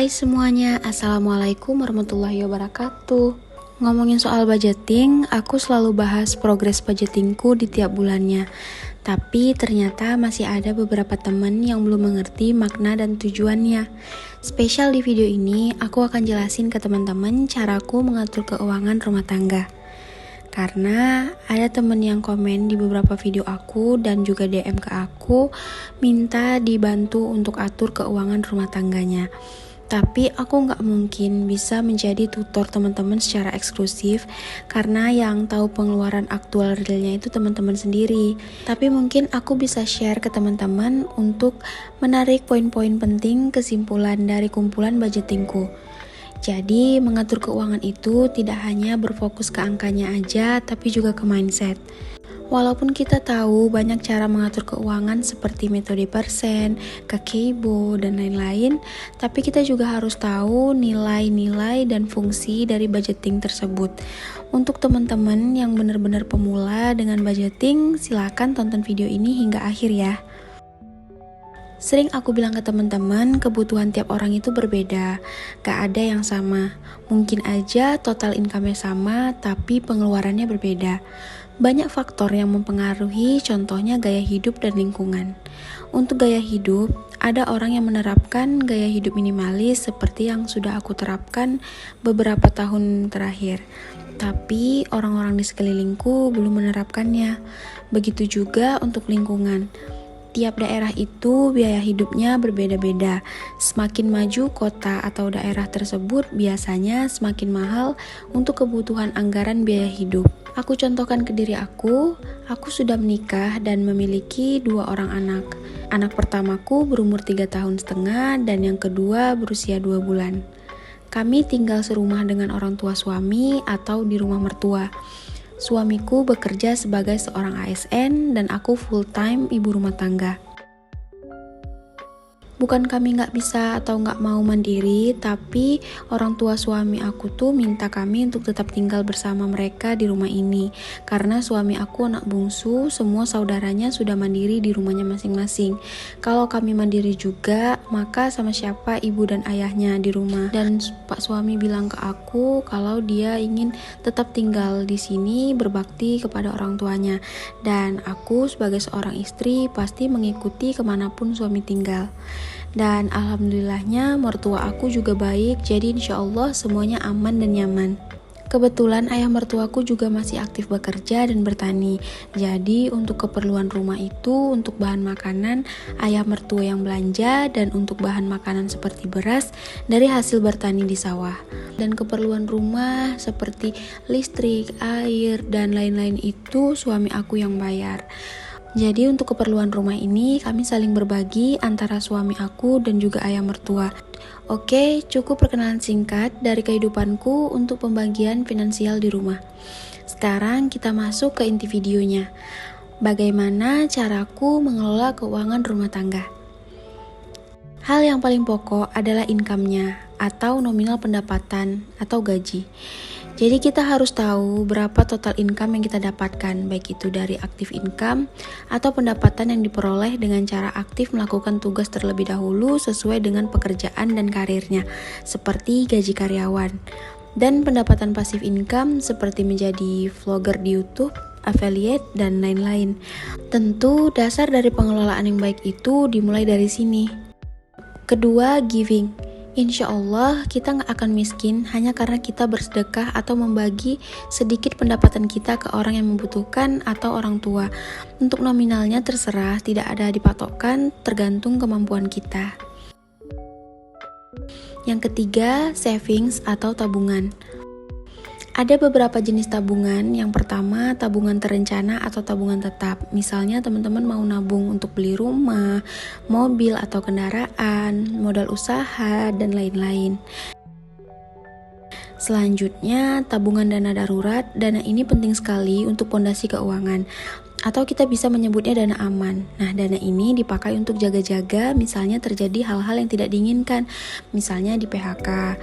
Hai semuanya, Assalamualaikum warahmatullahi wabarakatuh. Ngomongin soal budgeting, aku selalu bahas progres budgetingku di tiap bulannya. Tapi ternyata masih ada beberapa teman yang belum mengerti makna dan tujuannya. Spesial di video ini, aku akan jelasin ke teman-teman caraku mengatur keuangan rumah tangga. Karena ada temen yang komen di beberapa video aku dan juga DM ke aku minta dibantu untuk atur keuangan rumah tangganya. Tapi aku gak mungkin bisa menjadi tutor teman-teman secara eksklusif karena yang tahu pengeluaran aktual realnya itu teman-teman sendiri. Tapi mungkin aku bisa share ke teman-teman untuk menarik poin-poin penting kesimpulan dari kumpulan budgetingku. Jadi mengatur keuangan itu tidak hanya berfokus ke angkanya aja, tapi juga ke mindset. Walaupun kita tahu banyak cara mengatur keuangan seperti metode persen, kakeibo, dan lain-lain, tapi kita juga harus tahu nilai-nilai dan fungsi dari budgeting tersebut. Untuk teman-teman yang benar-benar pemula dengan budgeting, silakan tonton video ini hingga akhir ya. Sering aku bilang ke teman-teman, kebutuhan tiap orang itu berbeda, gak ada yang sama. Mungkin aja total income-nya sama, tapi pengeluarannya berbeda. Banyak faktor yang mempengaruhi, contohnya gaya hidup dan lingkungan. Untuk gaya hidup, ada orang yang menerapkan gaya hidup minimalis seperti yang sudah aku terapkan beberapa tahun terakhir. Tapi orang-orang di sekelilingku belum menerapkannya. Begitu juga untuk lingkungan. Tiap daerah itu biaya hidupnya berbeda-beda. Semakin maju kota atau daerah tersebut biasanya semakin mahal untuk kebutuhan anggaran biaya hidup. Aku contohkan ke diri aku sudah menikah dan memiliki 2 orang anak. Anak pertamaku berumur 3,5 tahun dan yang kedua berusia 2 bulan. Kami tinggal serumah dengan orang tua suami atau di rumah mertua. Suamiku bekerja sebagai seorang ASN dan aku full time ibu rumah tangga. Bukan kami gak bisa atau gak mau mandiri, tapi orang tua suami aku tuh minta kami untuk tetap tinggal bersama mereka di rumah ini. Karena suami aku anak bungsu, semua saudaranya sudah mandiri di rumahnya masing-masing. Kalau kami mandiri juga, maka sama siapa ibu dan ayahnya di rumah. Dan pak suami bilang ke aku kalau dia ingin tetap tinggal di sini berbakti kepada orang tuanya. Dan aku sebagai seorang istri pasti mengikuti kemanapun suami tinggal. Dan alhamdulillahnya mertua aku juga baik, jadi insya Allah semuanya aman dan nyaman. Kebetulan ayah mertuaku juga masih aktif bekerja dan bertani. Jadi untuk keperluan rumah itu, untuk bahan makanan, ayah mertua yang belanja, dan untuk bahan makanan seperti beras dari hasil bertani di sawah. Dan keperluan rumah seperti listrik, air, dan lain-lain itu suami aku yang bayar. Jadi untuk keperluan rumah ini kami saling berbagi antara suami aku dan juga ayah mertua. Oke, cukup perkenalan singkat dari kehidupanku untuk pembagian finansial di rumah. Sekarang kita masuk ke inti videonya. Bagaimana caraku mengelola keuangan rumah tangga? Hal yang paling pokok adalah income-nya atau nominal pendapatan atau gaji. Jadi kita harus tahu berapa total income yang kita dapatkan, baik itu dari active income atau pendapatan yang diperoleh dengan cara aktif melakukan tugas terlebih dahulu sesuai dengan pekerjaan dan karirnya, seperti gaji karyawan. Dan pendapatan passive income seperti menjadi vlogger di YouTube, affiliate, dan lain-lain. Tentu dasar dari pengelolaan yang baik itu dimulai dari sini. Kedua, giving. Insya Allah kita gak akan miskin hanya karena kita bersedekah atau membagi sedikit pendapatan kita ke orang yang membutuhkan atau orang tua. Untuk nominalnya terserah, tidak ada dipatokkan, tergantung kemampuan kita. Yang ketiga, savings atau tabungan. Ada beberapa jenis tabungan. Yang pertama, tabungan terencana atau tabungan tetap. Misalnya teman-teman mau nabung untuk beli rumah, mobil atau kendaraan, modal usaha, dan lain-lain. Selanjutnya, tabungan dana darurat. Dana ini penting sekali untuk pondasi keuangan. Atau kita bisa menyebutnya dana aman. Nah, dana ini dipakai untuk jaga-jaga misalnya terjadi hal-hal yang tidak diinginkan. Misalnya di PHK.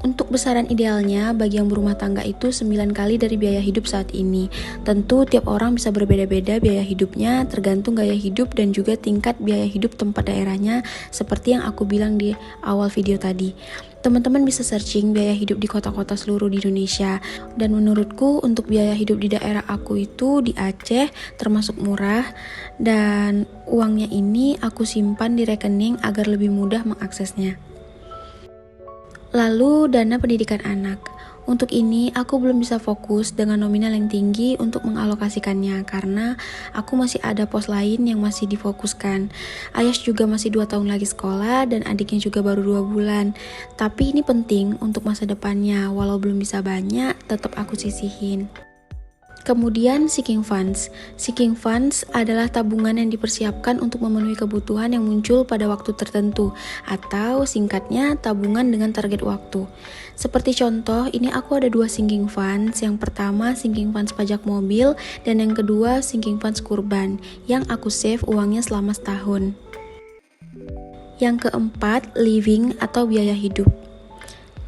Untuk besaran idealnya bagi yang berumah tangga itu 9 kali dari biaya hidup saat ini. Tentu tiap orang bisa berbeda-beda biaya hidupnya tergantung gaya hidup dan juga tingkat biaya hidup tempat daerahnya seperti yang aku bilang di awal video tadi. Teman-teman bisa searching biaya hidup di kota-kota seluruh di Indonesia. Dan menurutku untuk biaya hidup di daerah aku itu di Aceh termasuk murah dan uangnya ini aku simpan di rekening agar lebih mudah mengaksesnya. Lalu dana pendidikan anak. Untuk ini aku belum bisa fokus dengan nominal yang tinggi untuk mengalokasikannya karena aku masih ada pos lain yang masih difokuskan. Ayas juga masih 2 tahun lagi sekolah dan adiknya juga baru 2 bulan. Tapi ini penting untuk masa depannya, walau belum bisa banyak, tetap aku sisihin. Kemudian sinking funds. Sinking funds adalah tabungan yang dipersiapkan untuk memenuhi kebutuhan yang muncul pada waktu tertentu, atau singkatnya tabungan dengan target waktu. Seperti contoh, ini aku ada 2 sinking funds. Yang pertama sinking funds pajak mobil dan yang kedua sinking funds kurban yang aku save uangnya selama setahun. Yang keempat, living atau biaya hidup.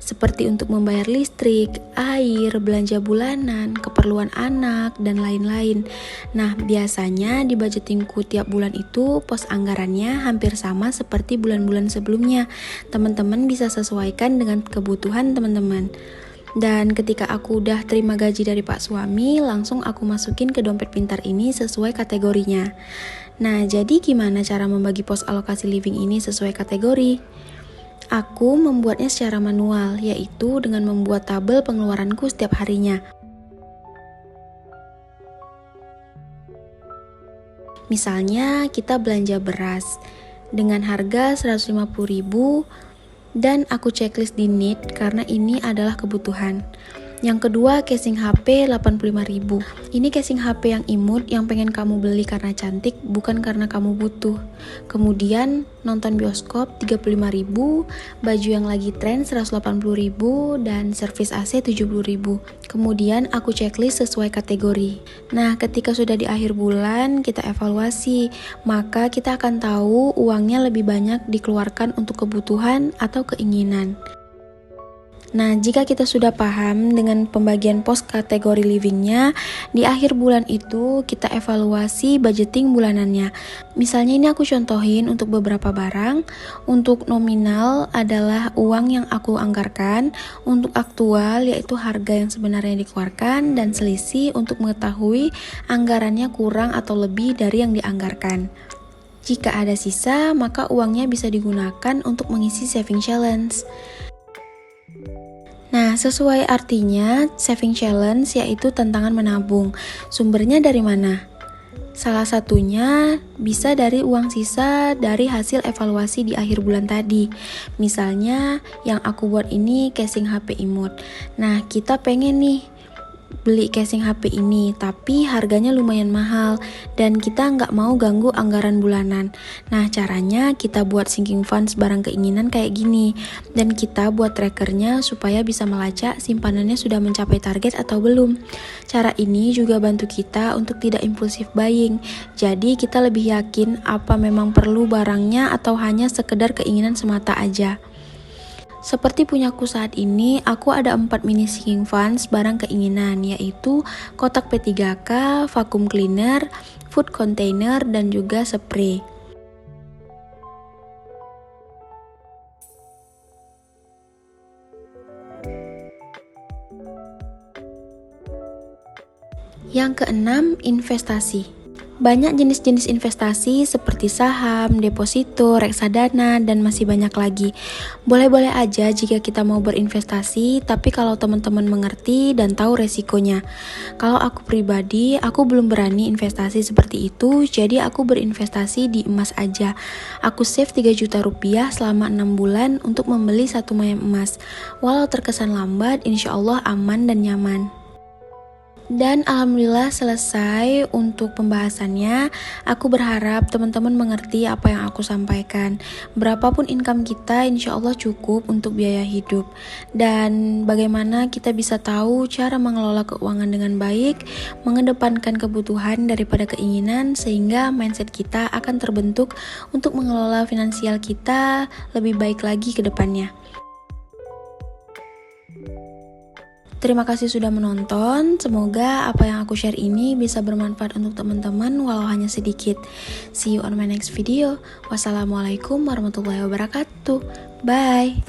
Seperti untuk membayar listrik, air, belanja bulanan, keperluan anak, dan lain-lain. Nah, biasanya di budgetingku tiap bulan itu pos anggarannya hampir sama seperti bulan-bulan sebelumnya. Teman-teman bisa sesuaikan dengan kebutuhan teman-teman. Dan ketika aku udah terima gaji dari Pak Suami, langsung aku masukin ke dompet pintar ini sesuai kategorinya. Nah, jadi gimana cara membagi pos alokasi living ini sesuai kategori? Aku membuatnya secara manual, yaitu dengan membuat tabel pengeluaranku setiap harinya. Misalnya kita belanja beras dengan harga 150.000 dan aku checklist di need karena ini adalah kebutuhan. Yang kedua, casing HP 85.000. Ini casing HP yang imut yang pengen kamu beli karena cantik, bukan karena kamu butuh. Kemudian nonton bioskop 35.000, baju yang lagi tren 180.000 dan servis AC 70.000. Kemudian aku checklist sesuai kategori. Nah, ketika sudah di akhir bulan kita evaluasi, maka kita akan tahu uangnya lebih banyak dikeluarkan untuk kebutuhan atau keinginan. Nah, jika kita sudah paham dengan pembagian pos kategori livingnya, di akhir bulan itu kita evaluasi budgeting bulanannya. Misalnya ini aku contohin untuk beberapa barang. Untuk nominal adalah uang yang aku anggarkan, untuk aktual yaitu harga yang sebenarnya dikeluarkan, dan selisih untuk mengetahui anggarannya kurang atau lebih dari yang dianggarkan. Jika ada sisa, maka uangnya bisa digunakan untuk mengisi saving challenge. Nah, sesuai artinya, saving challenge yaitu tantangan menabung. Sumbernya dari mana? Salah satunya bisa dari uang sisa dari hasil evaluasi di akhir bulan tadi. Misalnya, yang aku buat ini casing HP imut. Nah, kita pengen nih beli casing HP ini, tapi harganya lumayan mahal dan kita nggak mau ganggu anggaran bulanan. Nah, caranya kita buat sinking funds barang keinginan kayak gini, dan kita buat trackernya supaya bisa melacak simpanannya sudah mencapai target atau belum. Cara ini juga bantu kita untuk tidak impulsif buying, jadi kita lebih yakin apa memang perlu barangnya atau hanya sekedar keinginan semata aja. Seperti punyaku saat ini, aku ada 4 mini sinking funds barang keinginan, yaitu kotak P3K, vacuum cleaner, food container, dan juga spray. Yang keenam, investasi. Banyak jenis-jenis investasi seperti saham, deposito, reksadana, dan masih banyak lagi. Boleh-boleh aja jika kita mau berinvestasi, tapi kalau teman-teman mengerti dan tahu resikonya. Kalau aku pribadi, aku belum berani investasi seperti itu, jadi aku berinvestasi di emas aja. Aku save 3 juta rupiah selama 6 bulan untuk membeli 1 mayem emas. Walau terkesan lambat, insya Allah aman dan nyaman. Dan alhamdulillah selesai untuk pembahasannya. Aku berharap teman-teman mengerti apa yang aku sampaikan. Berapapun income kita, insya Allah cukup untuk biaya hidup. Dan bagaimana kita bisa tahu cara mengelola keuangan dengan baik, mengedepankan kebutuhan daripada keinginan, sehingga mindset kita akan terbentuk untuk mengelola finansial kita lebih baik lagi ke depannya. Terima kasih sudah menonton. Semoga apa yang aku share ini bisa bermanfaat untuk teman-teman walau hanya sedikit. See you on my next video. Wassalamualaikum warahmatullahi wabarakatuh. Bye.